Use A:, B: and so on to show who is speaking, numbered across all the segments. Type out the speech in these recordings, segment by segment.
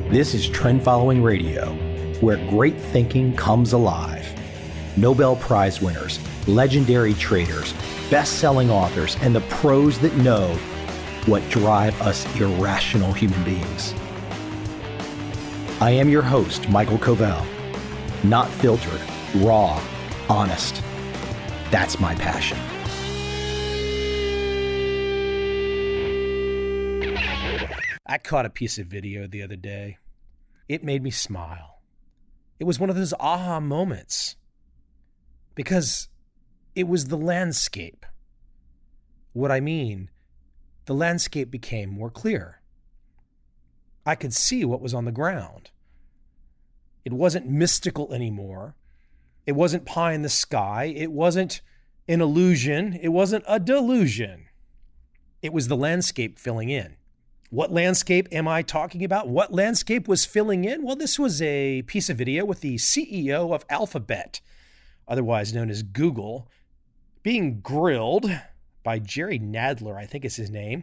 A: This is Trend Following Radio, where great thinking comes alive. Nobel Prize winners, legendary traders, best-selling authors, and the pros that know what drive us irrational human beings. I am your host, Michael Covel. Not filtered, raw, honest. That's my passion. I caught a piece of video the other day. It made me smile. It was one of those aha moments because it was the landscape. What I mean, the landscape became more clear. I could see what was on the ground. It wasn't mystical anymore. It wasn't pie in the sky. It wasn't an illusion. It wasn't a delusion. It was the landscape filling in. What landscape am I talking about? What landscape was filling in? Well, this was a piece of video with the CEO of Alphabet, otherwise known as Google, being grilled by Jerry Nadler, I think is his name,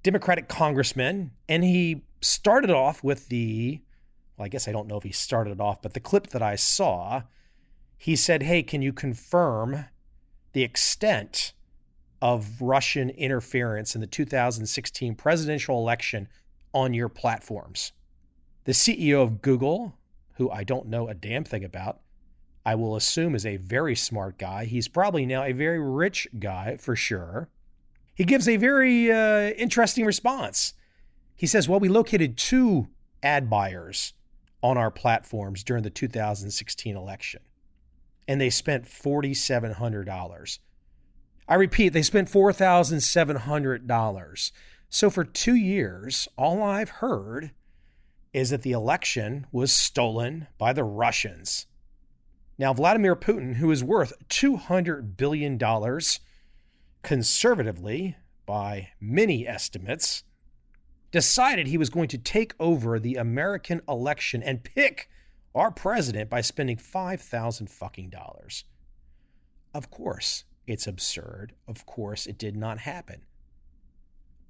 A: Democratic congressman. And he started off with I guess I don't know if he started it off, but the clip that I saw, he said, hey, can you confirm the extent of Russian interference in the 2016 presidential election on your platforms? The CEO of Google, who I don't know a damn thing about, I will assume is a very smart guy. He's probably now a very rich guy for sure. He gives a very interesting response. He says, well, we located 2 ad buyers on our platforms during the 2016 election, and they spent $4,700. I repeat, they spent $4,700. So for 2 years, all I've heard is that the election was stolen by the Russians. Now, Vladimir Putin, who is worth $200 billion conservatively by many estimates, decided he was going to take over the American election and pick our president by spending $5,000 fucking dollars. Of course, it's absurd. Of course, it did not happen.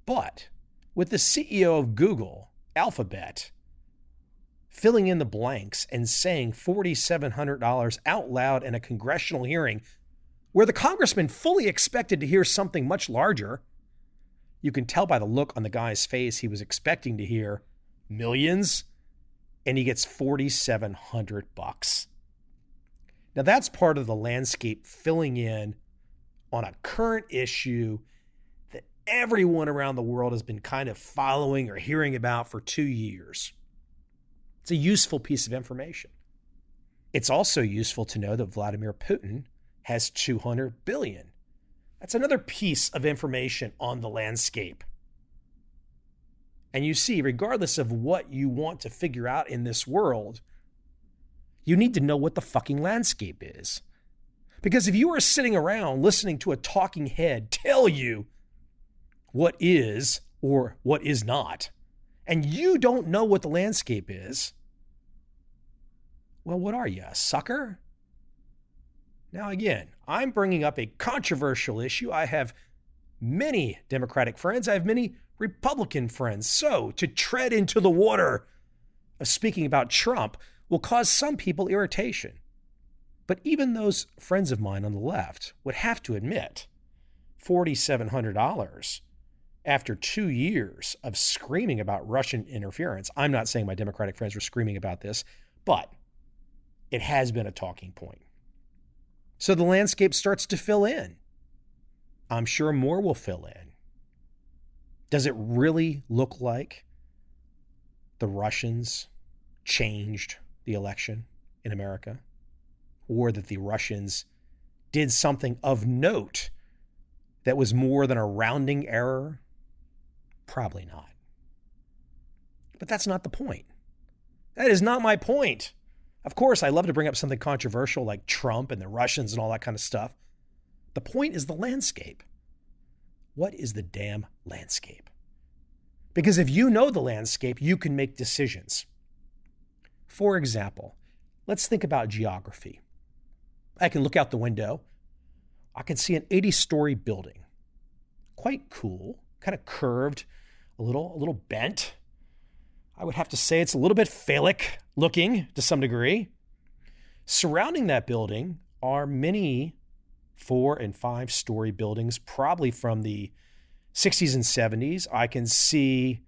A: But with the CEO of Google, Alphabet, filling in the blanks and saying $4,700 out loud in a congressional hearing where the congressman fully expected to hear something much larger, you can tell by the look on the guy's face he was expecting to hear millions, and he gets $4,700. Now that's part of the landscape filling in on a current issue that everyone around the world has been kind of following or hearing about for 2 years. It's a useful piece of information. It's also useful to know that Vladimir Putin has $200 billion. That's another piece of information on the landscape. And you see, regardless of what you want to figure out in this world, you need to know what the fucking landscape is. Because if you are sitting around listening to a talking head tell you what is or what is not, and you don't know what the landscape is, well, what are you, a sucker? Now, again, I'm bringing up a controversial issue. I have many Democratic friends. I have many Republican friends. So to tread into the water of speaking about Trump will cause some people irritation. But even those friends of mine on the left would have to admit $4,700 after 2 years of screaming about Russian interference. I'm not saying my Democratic friends were screaming about this, but it has been a talking point. So the landscape starts to fill in. I'm sure more will fill in. Does it really look like the Russians changed the election in America? Or that the Russians did something of note that was more than a rounding error? Probably not. But that's not the point. That is not my point. Of course, I love to bring up something controversial like Trump and the Russians and all that kind of stuff. The point is the landscape. What is the damn landscape? Because if you know the landscape, you can make decisions. For example, let's think about geography. I can look out the window. I can see an 80-story building. Quite cool, kind of curved, a little bent. I would have to say it's a little bit phallic looking to some degree. Surrounding that building are many 4- and 5-story buildings, probably from the 60s and 70s. I can see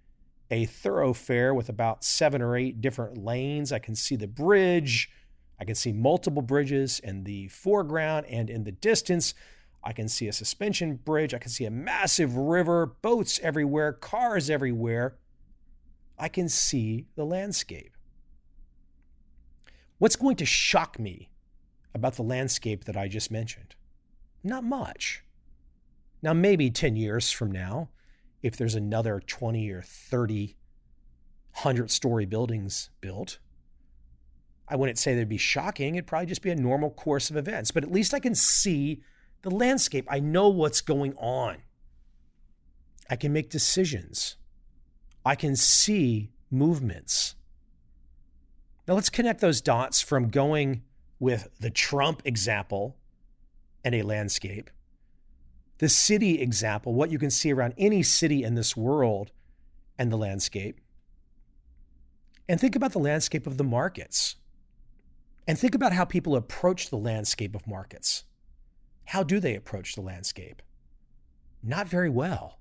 A: a thoroughfare with about 7 or 8 different lanes. I can see the bridge. I can see multiple bridges in the foreground and in the distance. I can see a suspension bridge. I can see a massive river, boats everywhere, cars everywhere. I can see the landscape. What's going to shock me about the landscape that I just mentioned? Not much. Now, maybe 10 years from now, if there's another 20 or 30 100-story buildings built, I wouldn't say that'd be shocking. It'd probably just be a normal course of events. But at least I can see the landscape. I know what's going on. I can make decisions. I can see movements. Now let's connect those dots from going with the Trump example and a landscape, the city example, what you can see around any city in this world and the landscape, and think about the landscape of the markets, and think about how people approach the landscape of markets. How do they approach the landscape? Not very well.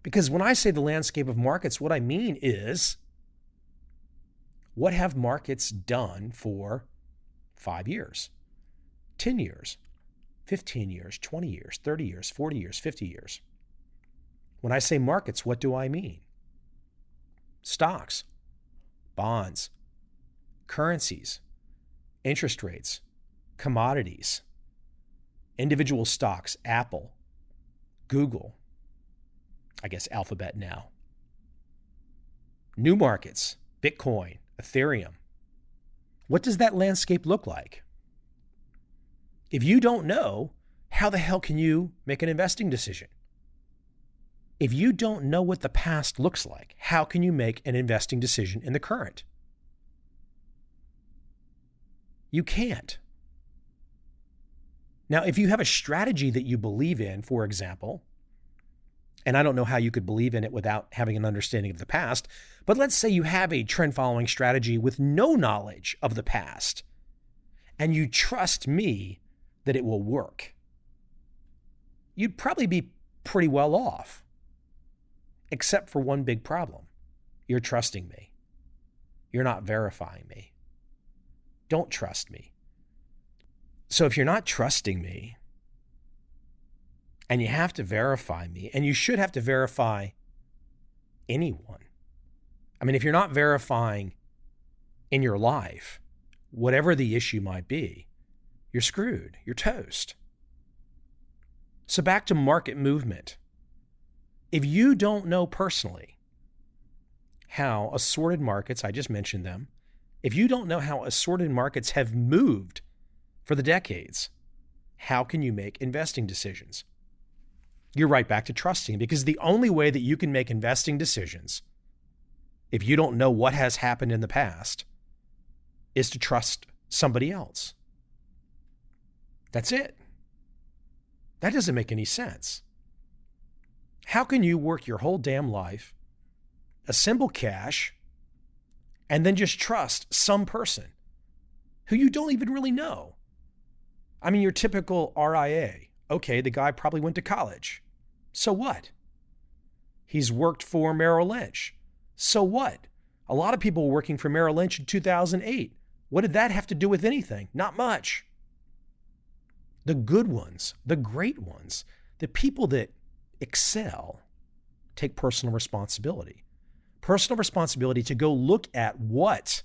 A: Because when I say the landscape of markets, what I mean is, what have markets done for 5 years, 10 years, 15 years, 20 years, 30 years, 40 years, 50 years? When I say markets, what do I mean? Stocks, bonds, currencies, interest rates, commodities, individual stocks, Apple, Google, I guess Alphabet now. New markets, Bitcoin, Ethereum. What does that landscape look like? If you don't know, how the hell can you make an investing decision? If you don't know what the past looks like, how can you make an investing decision in the current? You can't. Now, if you have a strategy that you believe in, for example, and I don't know how you could believe in it without having an understanding of the past, but let's say you have a trend following strategy with no knowledge of the past, and you trust me that it will work. You'd probably be pretty well off, except for one big problem. You're trusting me. You're not verifying me. Don't trust me. So if you're not trusting me, and you have to verify me, and you should have to verify anyone. I mean, if you're not verifying in your life, whatever the issue might be, you're screwed. You're toast. So back to market movement. If you don't know personally how assorted markets, I just mentioned them, if you don't know how assorted markets have moved for the decades, how can you make investing decisions? You're right back to trusting, because the only way that you can make investing decisions, if you don't know what has happened in the past, is to trust somebody else. That's it. That doesn't make any sense. How can you work your whole damn life, assemble cash, and then just trust some person who you don't even really know? I mean, your typical RIA. Okay, the guy probably went to college. So what? He's worked for Merrill Lynch. So what? A lot of people were working for Merrill Lynch in 2008. What did that have to do with anything? Not much. The good ones, the great ones, the people that excel, take personal responsibility. Personal responsibility to go look at what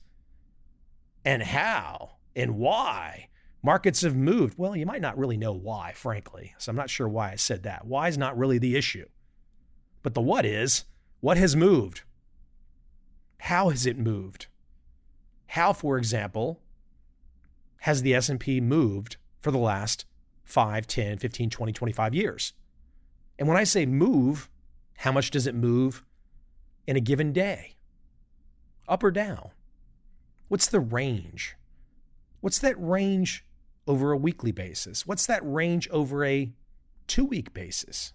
A: and how and why markets have moved. Well, you might not really know why, frankly. So I'm not sure why I said that. Why is not really the issue. But the what is, what has moved? How has it moved? How, for example, has the S&P moved for the last 5, 10, 15, 20, 25 years? And when I say move, how much does it move in a given day? Up or down? What's the range? What's that range over a weekly basis? What's that range over a 2-week basis?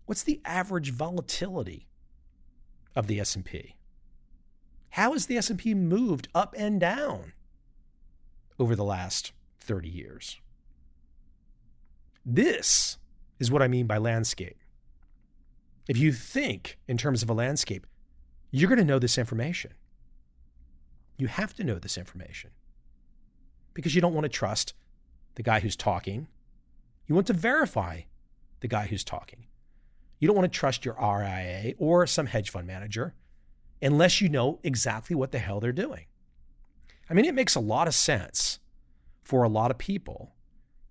A: What's the average volatility? of the S&P? How has the S&P moved up and down over the last 30 years? This is what I mean by landscape. If you think in terms of a landscape, you're going to know this information. You have to know this information because you don't want to trust the guy who's talking. You want to verify the guy who's talking. You don't want to trust your RIA or some hedge fund manager unless you know exactly what the hell they're doing. I mean, it makes a lot of sense for a lot of people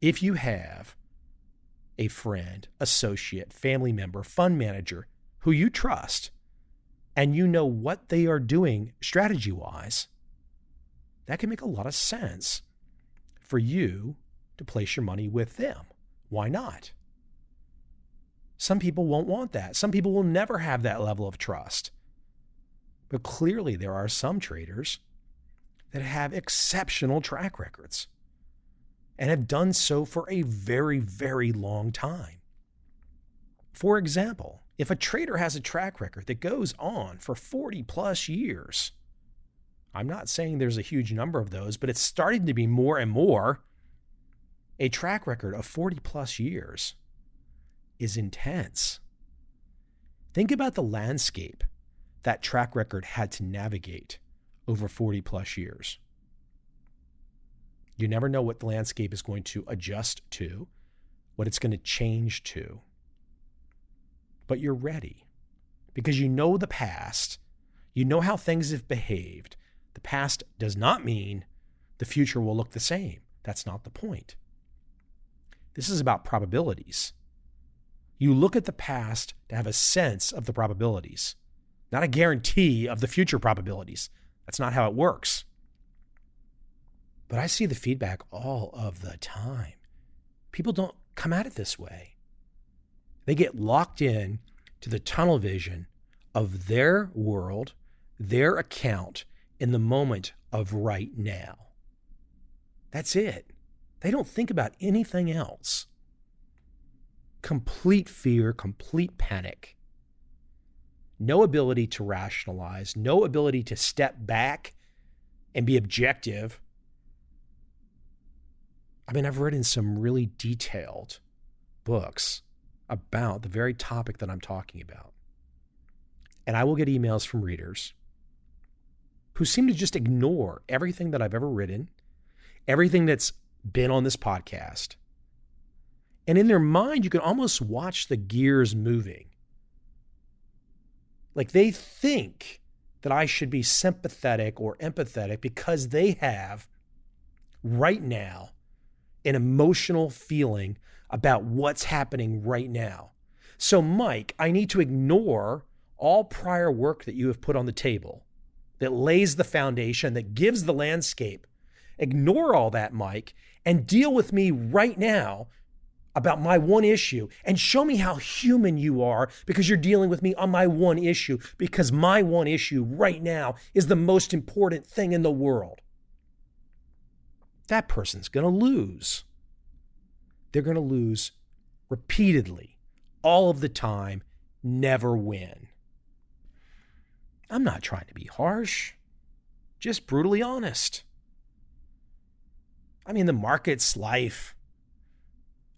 A: if you have a friend, associate, family member, fund manager who you trust and you know what they are doing strategy-wise. That can make a lot of sense for you to place your money with them. Why not? Some people won't want that. Some people will never have that level of trust. But clearly there are some traders that have exceptional track records and have done so for a very, very long time. For example, if a trader has a track record that goes on for 40 plus years, I'm not saying there's a huge number of those, but it's starting to be more and more. A track record of 40 plus years is intense. Think about the landscape that track record had to navigate over 40 plus years. You never know what the landscape is going to adjust to, what it's going to change to. But you're ready because you know the past. You know how things have behaved. The past does not mean the future will look the same. That's not the point. This is about probabilities. You look at the past to have a sense of the probabilities, not a guarantee of the future probabilities. That's not how it works. But I see the feedback all of the time. People don't come at it this way. They get locked in to the tunnel vision of their world, their account in the moment of right now. That's it. They don't think about anything else. Complete fear, complete panic. No ability to rationalize, no ability to step back and be objective. I mean, I've read in some really detailed books about the very topic that I'm talking about. And I will get emails from readers who seem to just ignore everything that I've ever written, everything that's been on this podcast. And in their mind, you can almost watch the gears moving. Like they think that I should be sympathetic or empathetic because they have right now an emotional feeling about what's happening right now. So, Mike, I need to ignore all prior work that you have put on the table that lays the foundation, that gives the landscape. Ignore all that, Mike, and deal with me right now about my one issue and show me how human you are because you're dealing with me on my one issue, because my one issue right now is the most important thing in the world. That person's going to lose. They're going to lose repeatedly, all of the time, never win. I'm not trying to be harsh, just brutally honest. I mean, the market's life.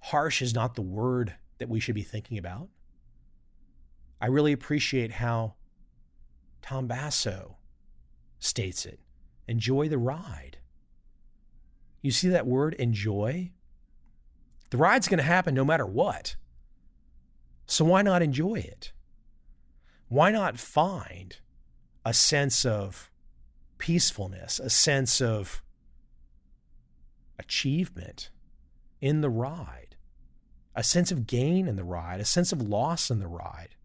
A: Harsh is not the word that we should be thinking about. I really appreciate how Tom Basso states it. Enjoy the ride. You see that word, enjoy? The ride's going to happen no matter what. So why not enjoy it? Why not find a sense of peacefulness, a sense of achievement in the ride, a sense of gain in the ride, a sense of loss in the ride?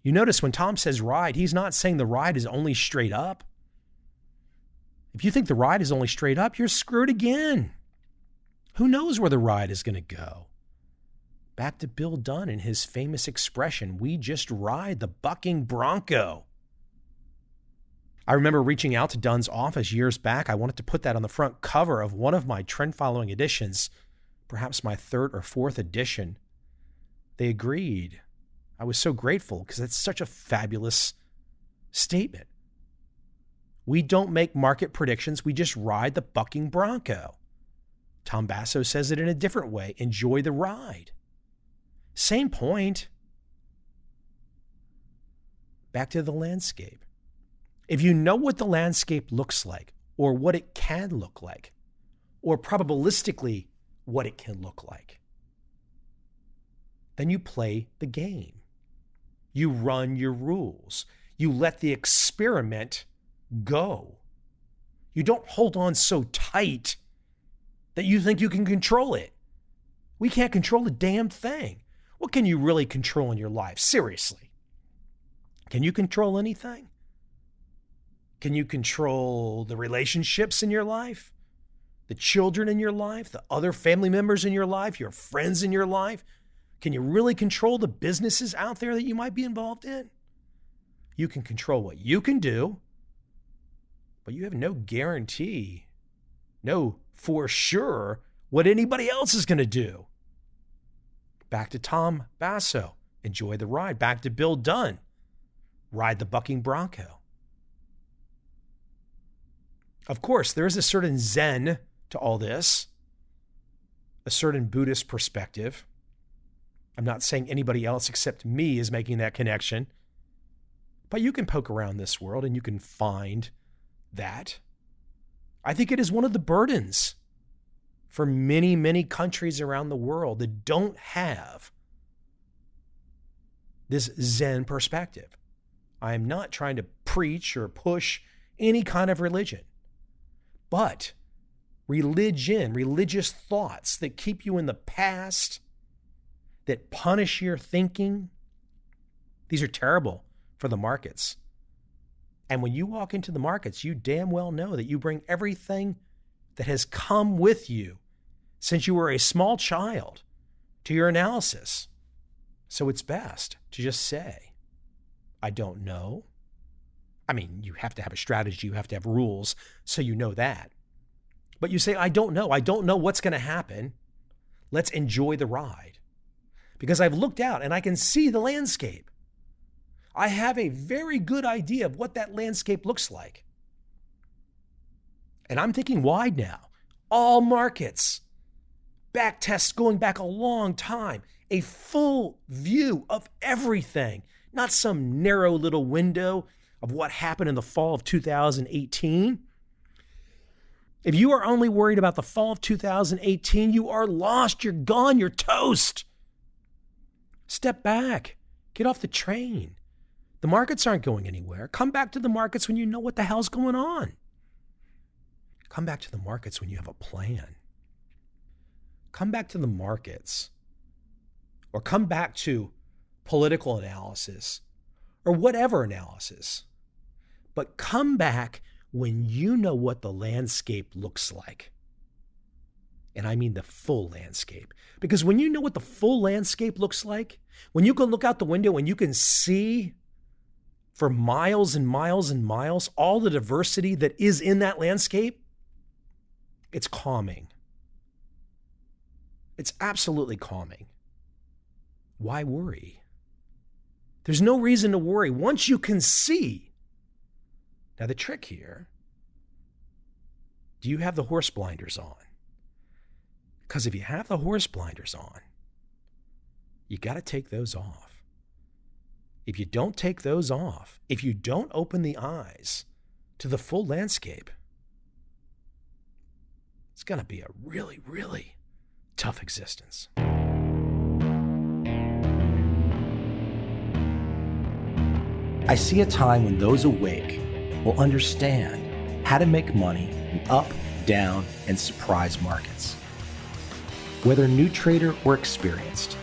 A: You notice when Tom says ride, he's not saying the ride is only straight up. If you think the ride is only straight up, you're screwed again. Who knows where the ride is going to go? Back to Bill Dunn and his famous expression, we just ride the bucking bronco. I remember reaching out to Dunn's office years back. I wanted to put that on the front cover of one of my trend following editions, perhaps my third or fourth edition. They agreed. I was so grateful because it's such a fabulous statement. We don't make market predictions. We just ride the bucking bronco. Tom Basso says it in a different way. Enjoy the ride. Same point. Back to the landscape. If you know what the landscape looks like, or what it can look like, or probabilistically what it can look like, then you play the game. You run your rules. You let the experiment go. You don't hold on so tight that you think you can control it. We can't control a damn thing. What can you really control in your life? Seriously. Can you control anything? Can you control the relationships in your life? The children in your life? The other family members in your life? Your friends in your life? Can you really control the businesses out there that you might be involved in? You can control what you can do, but you have no guarantee, no for sure what anybody else is going to do. Back to Tom Basso, enjoy the ride. Back to Bill Dunn, ride the bucking bronco. Of course, there is a certain Zen to all this, a certain Buddhist perspective. I'm not saying anybody else except me is making that connection, but you can poke around this world and you can find that. I think it is one of the burdens for many, many countries around the world that don't have this Zen perspective. I am not trying to preach or push any kind of religion, but religion, religious thoughts that keep you in the past, that punish your thinking, these are terrible for the markets. And when you walk into the markets, you damn well know that you bring everything that has come with you since you were a small child to your analysis. So it's best to just say, I don't know. I mean, you have to have a strategy, you have to have rules, so you know that. But you say, I don't know. I don't know what's going to happen. Let's enjoy the ride. Because I've looked out and I can see the landscape. I have a very good idea of what that landscape looks like. And I'm thinking wide now. All markets, back tests going back a long time, a full view of everything, not some narrow little window of what happened in the fall of 2018. If you are only worried about the fall of 2018, you are lost, you're gone, you're toast. Step back, get off the train. The markets aren't going anywhere. Come back to the markets when you know what the hell's going on. Come back to the markets when you have a plan. Come back to the markets, or come back to political analysis or whatever analysis. But come back when you know what the landscape looks like. And I mean the full landscape. Because when you know what the full landscape looks like, when you can look out the window and you can see for miles and miles and miles all the diversity that is in that landscape, it's calming. It's absolutely calming. Why worry? There's no reason to worry once you can see. Now the trick here, do you have the horse blinders on? Because if you have the horse blinders on, you got to take those off. If you don't take those off, if you don't open the eyes to the full landscape, it's going to be a really, really tough existence. I see a time when those awake will understand how to make money in up, down, and surprise markets. Whether new trader or experienced,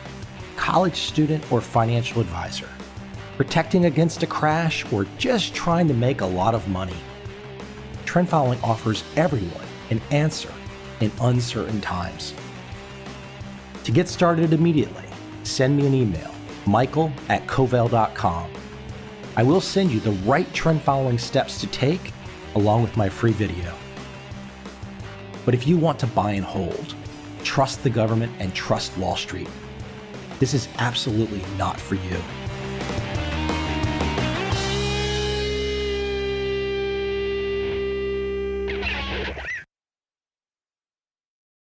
A: college student or financial advisor, protecting against a crash or just trying to make a lot of money, trend following offers everyone an answer in uncertain times. To get started immediately, send me an email, michael@covel.com. I will send you the right trend following steps to take along with my free video. But if you want to buy and hold, trust the government and trust Wall Street, this is absolutely not for you.